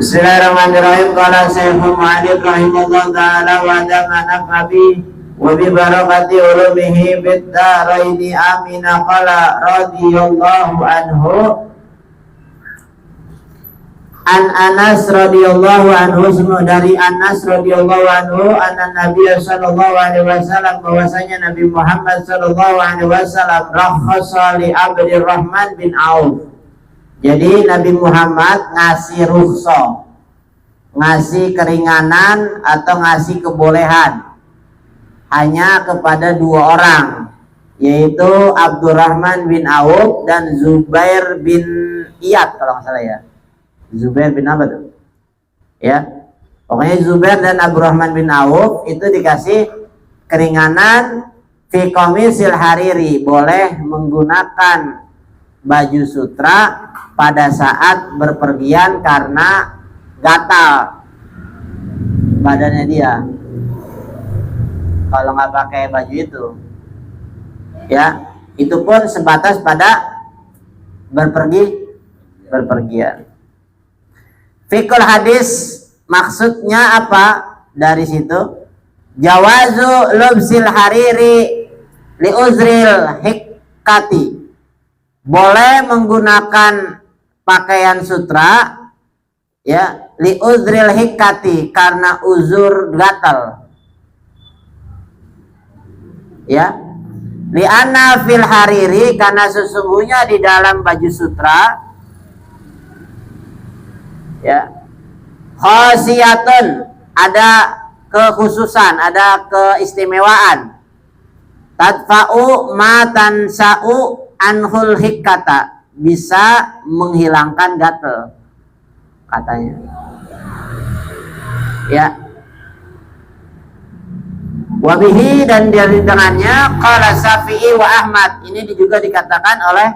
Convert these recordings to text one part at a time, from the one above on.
Bismillahirrahmanirrahim. Qala Syekhul Mu'allif rahimahullah ta'ala wa damana nabi wa bi barakati ulumihi bid daraini amina. Qala radhiyallahu anhu an Anas radhiyallahu anhu, dari Anas radhiyallahu anhu anna Nabi sallallahu alaihi wasallam, bahwasanya Nabi Muhammad sallallahu alaihi wasallam rakhasa li Abdurrahman bin Auf. Jadi Nabi Muhammad ngasih rukhsah, ngasih keringanan atau ngasih kebolehan hanya kepada dua orang, yaitu Abdurrahman bin Auf dan Zubair bin Iyad, kalau nggak salah ya. Zubair bin apa tuh? Ya, pokoknya Zubair dan Abdurrahman bin Auf itu dikasih keringanan fi qamisil hariri, boleh menggunakan baju sutra pada saat berpergian karena gatal badannya dia. Kalau nggak pakai baju itu, ya, itu pun sebatas pada berpergian. Fikul hadis, maksudnya apa dari situ? Jawazu lubsil hariri li uzril hikati, boleh menggunakan pakaian sutra ya, li uzril hikati, karena uzur gatal ya, li anna fil hariri, karena sesungguhnya di dalam baju sutra ya, khasiyatun, ada kekhususan, ada keistimewaan, tadfa'u ma tansa'u anhul hikata, bisa menghilangkan gatal katanya ya. Wabihi, dan dari dengannya qala Syafi'i wa Ahmad, ini juga dikatakan oleh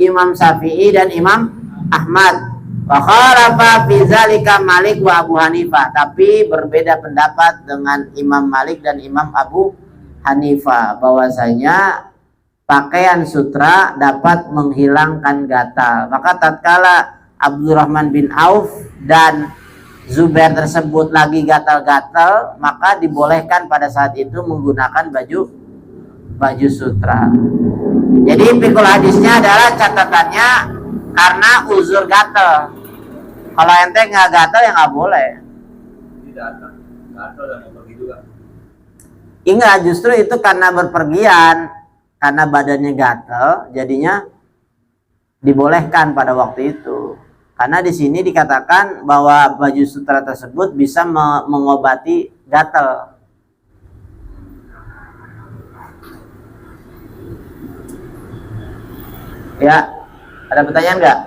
Imam Syafi'i dan Imam Ahmad. Wa khalafa fi zalika Malik wa Abu Hanifah, tapi berbeda pendapat dengan Imam Malik dan Imam Abu Hanifah bahwasanya pakaian sutra dapat menghilangkan gatal. Maka tatkala Abdurrahman bin Auf dan Zubair tersebut lagi gatal-gatal, maka dibolehkan pada saat itu menggunakan baju sutra. Jadi fikul hadisnya adalah catatannya karena uzur gatal. Kalau ente nggak gatal ya nggak boleh. Tidak gatal dan mau pergi juga. Enggak, justru itu karena berpergian, karena badannya gatal, jadinya dibolehkan pada waktu itu. Karena di sini dikatakan bahwa baju sutra tersebut bisa mengobati gatal. Ya, ada pertanyaan nggak?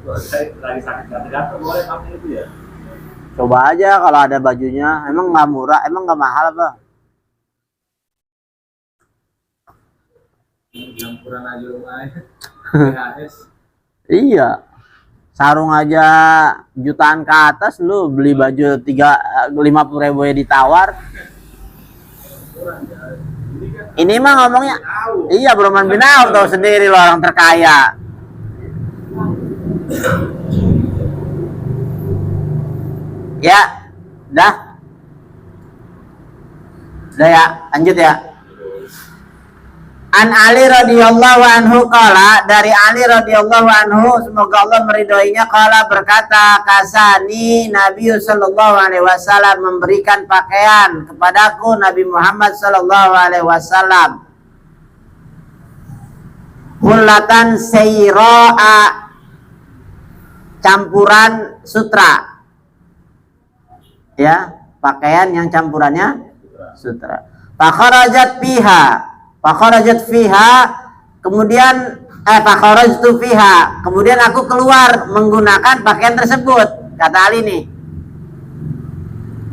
Lagi sakit gatal boleh pakai itu ya? Coba aja kalau ada bajunya. Emang nggak murah, emang nggak mahal apa? Campuran aja lumayan. PHS. Iya, sarung aja jutaan ke atas, lu beli baju 50.000 ya ditawar. Ini mah ngomongnya, iya Abdurrahman bin Auf tahu sendiri loh, orang terkaya. Ya, dah ya, lanjut ya. An Ali radhiyallahu anhu qala, dari Ali radhiyallahu anhu, semoga Allah meridhoinya, qala, berkata, kasani Nabi sallallahu alaihi wasallam, memberikan pakaian kepadaku Nabi Muhammad sallallahu alaihi wasallam, hullatan sayra'a, campuran sutra ya, pakaian yang campurannya sutra. Fakharajat fiha, kemudian fakharajtu fiha, kemudian aku keluar menggunakan pakaian tersebut, kata Ali nih.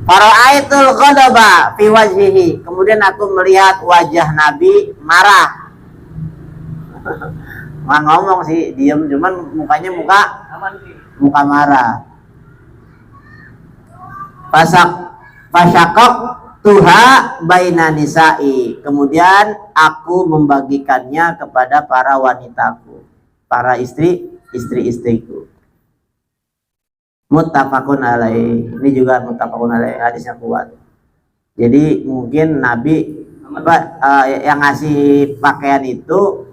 Fara'aitul ghadaba fi wajhihi, kemudian aku melihat wajah Nabi marah. Nggak ngomong sih, diam, cuman mukanya muka marah. Fasyakok tuha baina nisa'i, kemudian aku membagikannya kepada para wanitaku. para istri-istriku. Muttafaqun alaih. Ini juga muttafaqun alaih, hadisnya kuat. Jadi mungkin Nabi yang ngasih pakaian itu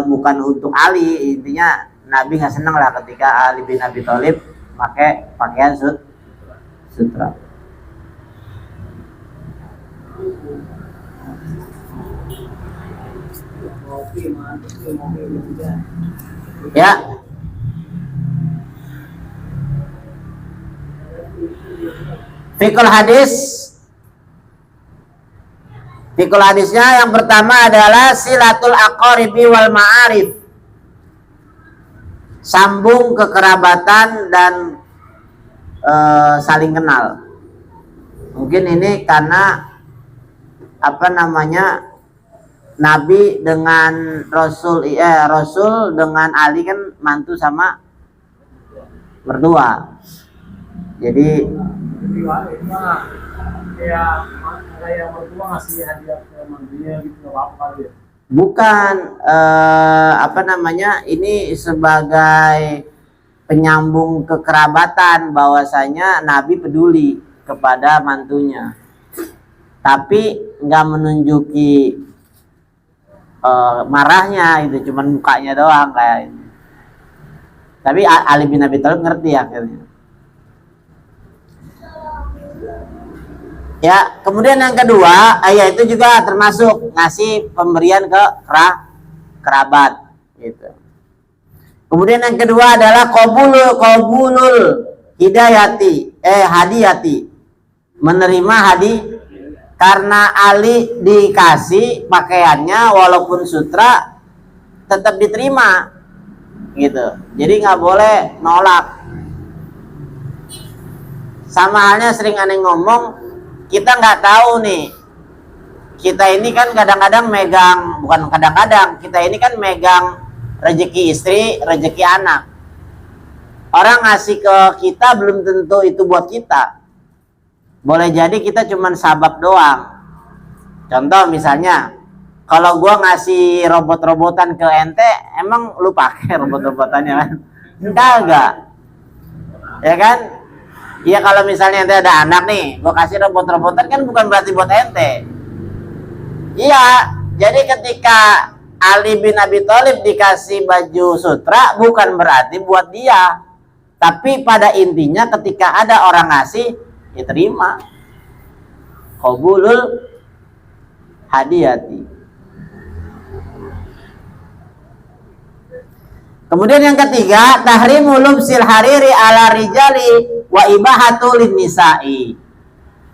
bukan untuk Ali, intinya Nabi nggak senang lah ketika Ali bin Abi Thalib pakai pakaian sutra. Ya. Fikul hadisnya yang pertama adalah silatul aqaribi wal ma'arif. Sambung kekerabatan dan saling kenal. Mungkin ini karena Nabi dengan Rasul dengan Ali kan mantu sama mertua. Jadi kayak mertua ngasih hadiah ke mantunya gitu, nggak apa-apa ya? Bukan, ini sebagai penyambung kekerabatan, bahwasanya Nabi peduli kepada mantunya, tapi nggak menunjuki marahnya, itu cuman mukanya doang kayak ini. Tapi Ali bin Abi Thalib ngerti akhirnya. Ya, kemudian yang kedua, itu juga termasuk ngasih pemberian ke kerabat gitu. Kemudian yang kedua adalah qabulul hadiyati. Menerima hadiah. Karena Ali dikasih pakaiannya walaupun sutra tetap diterima gitu. Jadi nggak boleh nolak. Sama halnya sering aneh ngomong, kita nggak tahu nih, kita ini kan kadang-kadang kita ini kan megang rezeki istri, rezeki anak. Orang ngasih ke kita belum tentu itu buat kita. Boleh jadi kita cuman sabab doang. Contoh misalnya, kalau gua ngasih robot-robotan ke ente, emang lu pakai robot-robotannya kan? Kagak. Ya kan? Iya, kalau misalnya ente ada anak nih, gua kasih robot-robotan kan bukan berarti buat ente. Iya, jadi ketika Ali bin Abi Thalib dikasih baju sutra bukan berarti buat dia. Tapi pada intinya ketika ada orang ngasih, diterima. Qabulul hadiyati. Kemudian yang ketiga, tahrimul lubsil hariri ala rijali wa ibahatul nisa'i.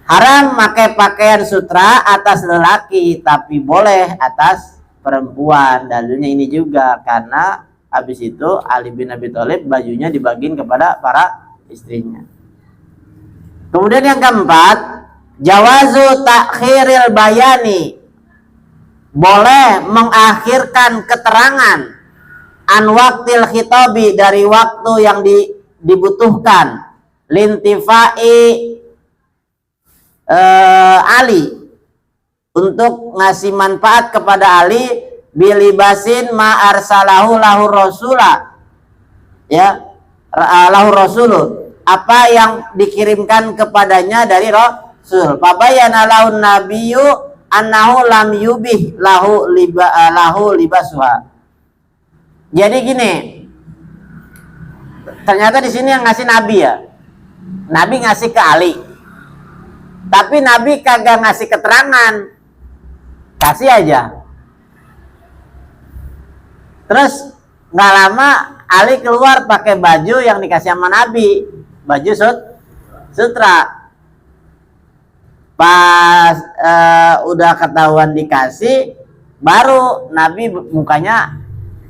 Haram pakai pakaian sutra atas lelaki, tapi boleh atas perempuan. Dalilnya ini juga karena habis itu Ali bin Abi Thalib bajunya dibagiin kepada para istrinya. Kemudian yang keempat, jawazu takhiril bayani. Boleh mengakhirkan keterangan an waktil khitabi, dari waktu yang dibutuhkan, lintifai Ali, untuk ngasih manfaat kepada Ali, bilibasin ma arsalahu lahu rasula, ya, lahu rasulu, apa yang dikirimkan kepadanya dari Rasul. Fabayana lahun nabiyyu annahu lam yubih lahu libasuha. Jadi gini, ternyata di sini yang ngasih Nabi ya. Nabi ngasih ke Ali. Tapi Nabi kagak ngasih keterangan. Kasih aja. Terus nggak lama Ali keluar pakai baju yang dikasih sama Nabi, baju sutra. Pas udah ketahuan dikasih, baru Nabi mukanya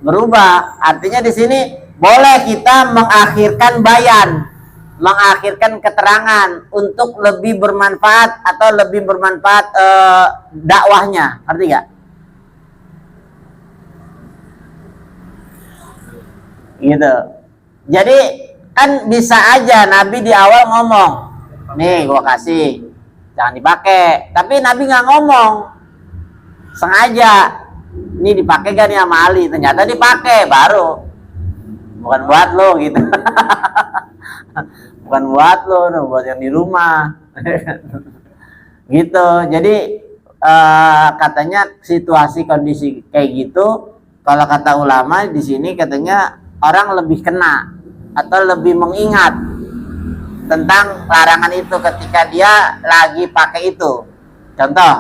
berubah. Artinya di sini boleh kita mengakhirkan bayan, mengakhirkan keterangan untuk lebih bermanfaat atau lebih bermanfaat dakwahnya. Arti nggak? Gitu. Jadi kan bisa aja Nabi di awal ngomong, nih gua kasih, jangan dipakai. Tapi Nabi nggak ngomong, sengaja ini dipakai gak nih sama Ali? Ternyata dipakai, baru bukan buat lo gitu. Bukan buat lo, buat yang di rumah. Gitu. Jadi katanya situasi kondisi kayak gitu, kalau kata ulama di sini katanya orang lebih kena atau lebih mengingat tentang larangan itu ketika dia lagi pakai itu. Contoh,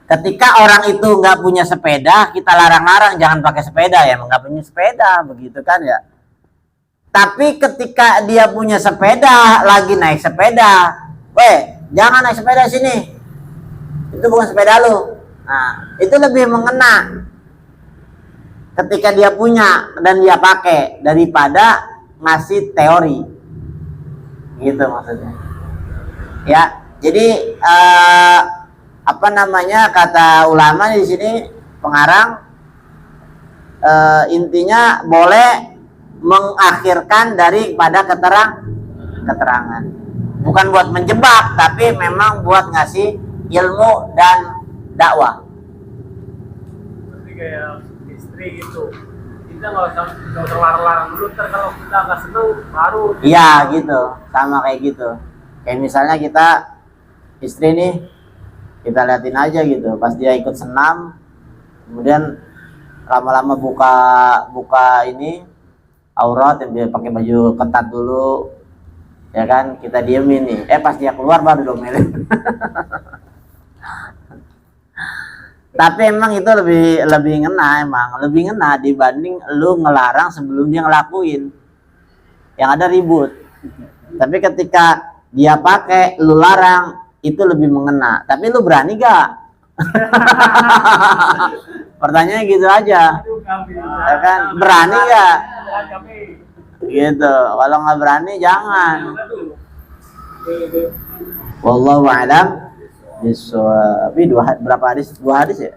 ketika orang itu nggak punya sepeda, kita larang-larang jangan pakai sepeda, ya nggak punya sepeda, begitu kan ya. Tapi ketika dia punya sepeda, lagi naik sepeda, jangan naik sepeda sini, itu bukan sepeda lu. Nah, itu lebih mengena ketika dia punya dan dia pakai daripada ngasih teori, gitu maksudnya. Ya, jadi apa namanya, kata ulama di sini pengarang, intinya boleh mengakhirkan daripada keterangan, bukan buat menjebak, tapi memang buat ngasih ilmu dan dakwah. Berarti kayak istri gitu, kita nggak usah larang-larang dulu, ntar kalau kita nggak seneng baru. Iya gitu, sama kayak gitu. Kayak misalnya kita istri nih, kita liatin aja gitu, pas dia ikut senam, kemudian lama-lama buka ini aurat, yang dia pakai baju ketat dulu, ya kan, kita diemin nih, pas dia keluar baru domelin. Tapi emang itu lebih ngena, lebih ngena dibanding lu ngelarang sebelum dia ngelakuin, yang ada ribut. Tapi ketika dia pakai, lu larang, itu lebih mengena. Tapi lu berani gak? Pertanyaannya gitu aja, ya kan, berani gak? Gitu. Kalau nggak berani jangan. Wallahu a'lam bishawab. Berapa hadis? 2 hadis ya?